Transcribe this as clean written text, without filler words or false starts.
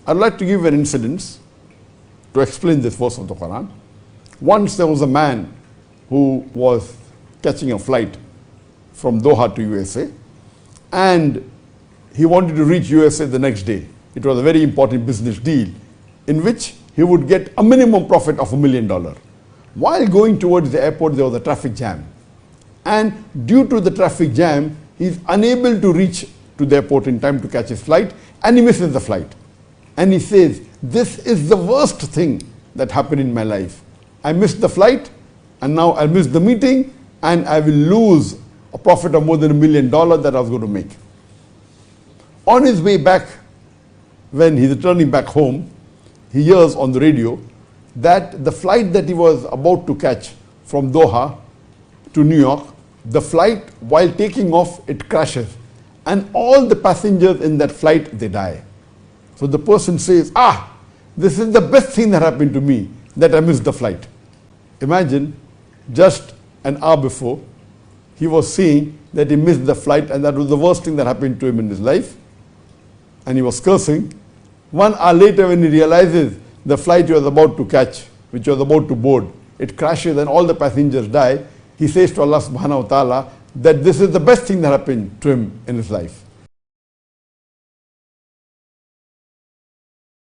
I'd like to give an incident to explain this verse of the Quran. Once there was a man who was catching a flight from Doha to USA, and he wanted to reach USA the next day. It was a very important business deal in which he would get a minimum profit of $1 million. While going towards the airport, there was a traffic jam. And due to the traffic jam, he is unable to reach to the airport in time to catch his flight, and he misses the flight. And he says, this is the worst thing that happened in my life. I missed the flight, and now I missed the meeting, and I will lose a profit of more than $1 million that I was going to make. On his way back, when he's returning back home, he hears on the radio that the flight that he was about to catch from Doha to New York, the flight, while taking off, it crashes. And all the passengers in that flight, they die. So the person says, this is the best thing that happened to me, that I missed the flight. Imagine, just an hour before, he was saying that he missed the flight and that was the worst thing that happened to him in his life. And he was cursing. 1 hour later, when he realizes the flight he was about to catch, which was about to board, it crashes and all the passengers die, he says to Allah subhanahu wa ta'ala that this is the best thing that happened to him in his life.